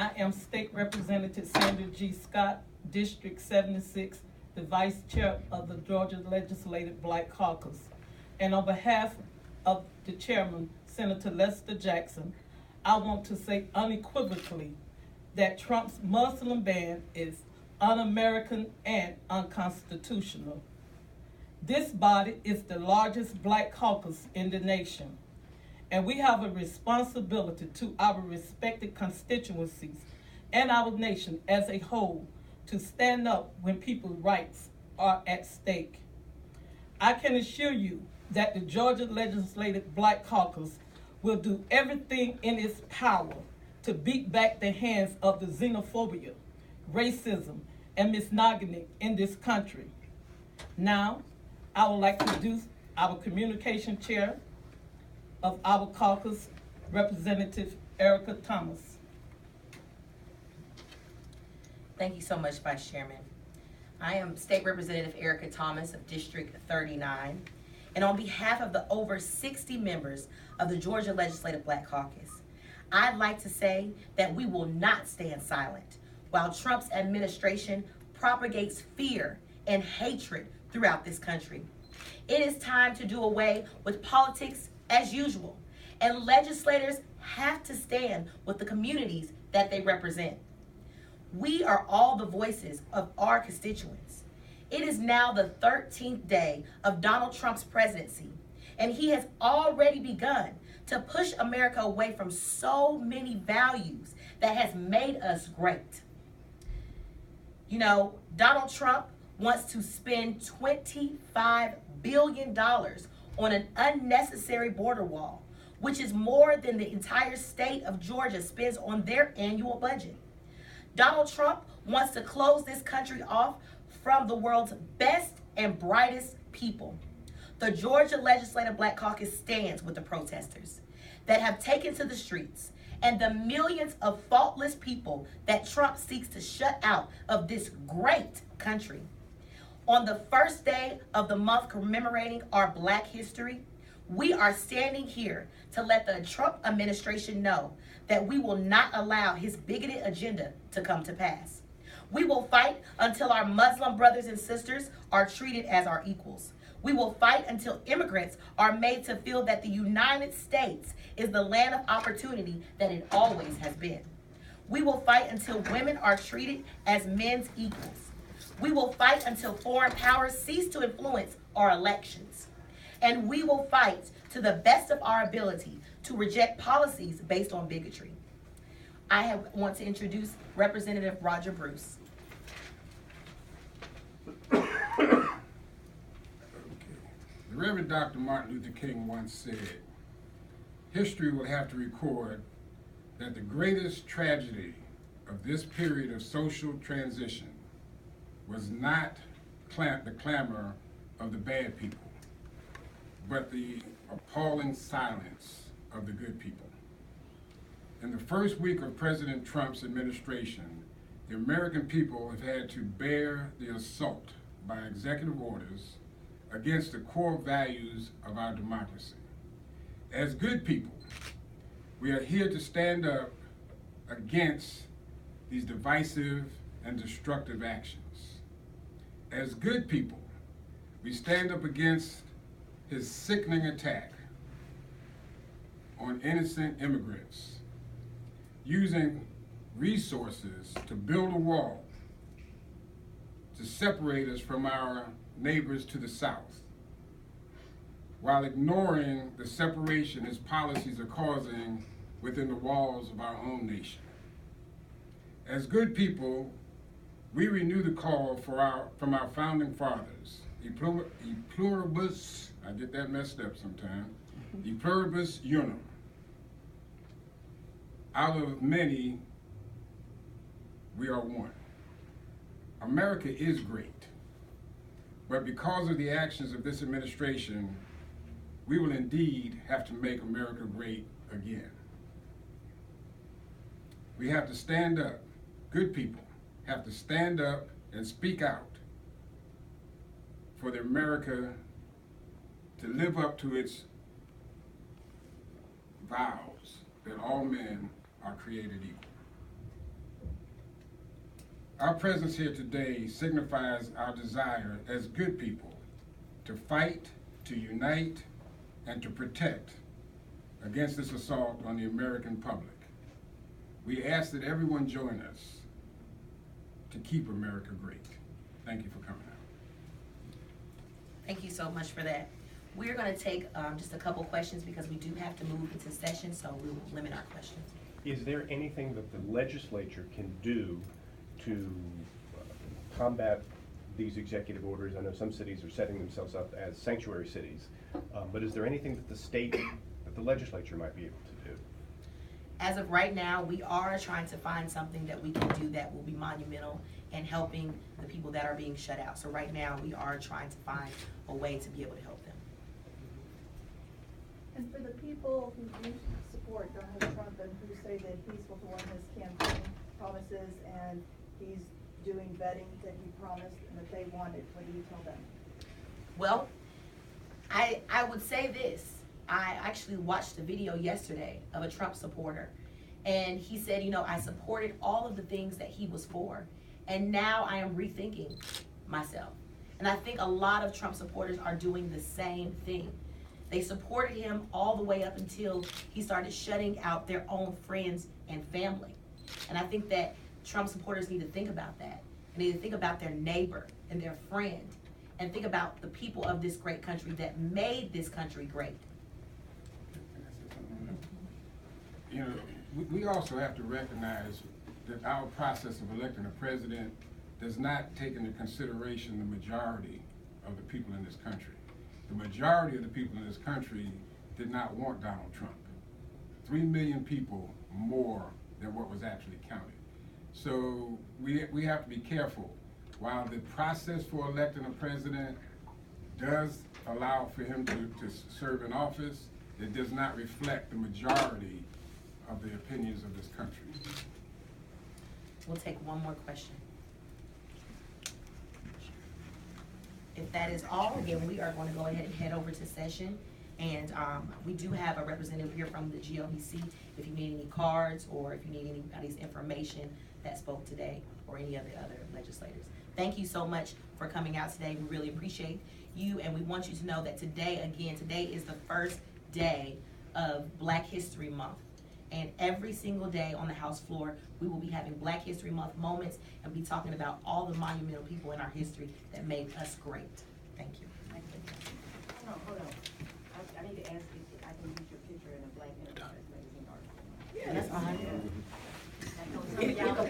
I am State Representative Sandra G. Scott, District 76, the Vice Chair of the Georgia Legislative Black Caucus. And on behalf of the Chairman, Senator Lester Jackson, I want to say unequivocally that Trump's Muslim ban is un-American and unconstitutional. This body is the largest black caucus in the nation, and we have a responsibility to our respected constituencies and our nation as a whole to stand up when people's rights are at stake. I can assure you that the Georgia Legislative Black Caucus will do everything in its power to beat back the hands of the xenophobia, racism, and misogyny in this country. Now, I would like to introduce our communication chair of our caucus, Representative Erica Thomas. Thank you so much, Vice Chairman. I am State Representative Erica Thomas of District 39, and on behalf of the over 60 members of the Georgia Legislative Black Caucus, I'd like to say that we will not stand silent while Trump's administration propagates fear and hatred throughout this country. It is time to do away with politics as usual, and legislators have to stand with the communities that they represent. We are all the voices of our constituents. It is now the 13th day of Donald Trump's presidency, and he has already begun to push America away from so many values that has made us great. You know, Donald Trump wants to spend $25 billion on an unnecessary border wall, which is more than the entire state of Georgia spends on their annual budget. Donald Trump wants to close this country off from the world's best and brightest people. The Georgia Legislative Black Caucus stands with the protesters that have taken to the streets and the millions of faultless people that Trump seeks to shut out of this great country. On the first day of the month commemorating our Black history, we are standing here to let the Trump administration know that we will not allow his bigoted agenda to come to pass. We will fight until our Muslim brothers and sisters are treated as our equals. We will fight until immigrants are made to feel that the United States is the land of opportunity that it always has been. We will fight until women are treated as men's equals. We will fight until foreign powers cease to influence our elections. And we will fight to the best of our ability to reject policies based on bigotry. I want to introduce Representative Roger Bruce. Okay. The Reverend Dr. Martin Luther King once said, "History will have to record that the greatest tragedy of this period of social transition was not the clamor of the bad people, but the appalling silence of the good people." In the first week of President Trump's administration, the American people have had to bear the assault by executive orders against the core values of our democracy. As good people, we are here to stand up against these divisive and destructive actions. As good people, we stand up against his sickening attack on innocent immigrants, using resources to build a wall to separate us from our neighbors to the south, while ignoring the separation his policies are causing within the walls of our own nation. As good people, we renew the call from our founding fathers, e pluribus, I get that messed up sometime, e pluribus unum. Out of many, we are one. America is great, but because of the actions of this administration, we will indeed have to make America great again. We have to stand up. Good people have to stand up and speak out for the America to live up to its vows that all men are created equal. Our presence here today signifies our desire as good people to fight, to unite, and to protect against this assault on the American public. We ask that everyone join us to keep America great. Thank you for coming out. Thank you so much for that. We're going to take just a couple questions because we do have to move into session, so we will limit our questions. Is there anything that the legislature can do to combat these executive orders? I know some cities are setting themselves up as sanctuary cities, but is there anything that the legislature might be able to do? As of right now, we are trying to find something that we can do that will be monumental and helping the people that are being shut out. So right now, we are trying to find a way to be able to help them. And for the people who do support Donald Trump and who say that he's fulfilling his campaign promises and he's doing vetting that he promised and that they wanted, what do you tell them? Well, I would say this. I actually watched a video yesterday of a Trump supporter, and he said, you know, I supported all of the things that he was for, and now I am rethinking myself. And I think a lot of Trump supporters are doing the same thing. They supported him all the way up until he started shutting out their own friends and family. And I think that Trump supporters need to think about that. They need to think about their neighbor and their friend, and think about the people of this great country that made this country great. You know, we also have to recognize that our process of electing a president does not take into consideration the majority of the people in this country. The majority of the people in this country did not want Donald Trump. 3 million people more than what was actually counted. So we have to be careful. While the process for electing a president does allow for him to serve in office, it does not reflect the majority of the opinions of this country. We'll take one more question. If that is all, again, we are going to go ahead and head over to session. And we do have a representative here from the GLBC if you need any cards or if you need anybody's information that spoke today or any of the other legislators. Thank you so much for coming out today. We really appreciate you, and we want you to know that today is the first day of Black History Month. And every single day on the House floor, we will be having Black History Month moments and be talking about all the monumental people in our history that made us great. Thank you. Hold on. I need to ask you if I can use your picture in a Black Enterprise magazine article. That's fine. I know some of y'all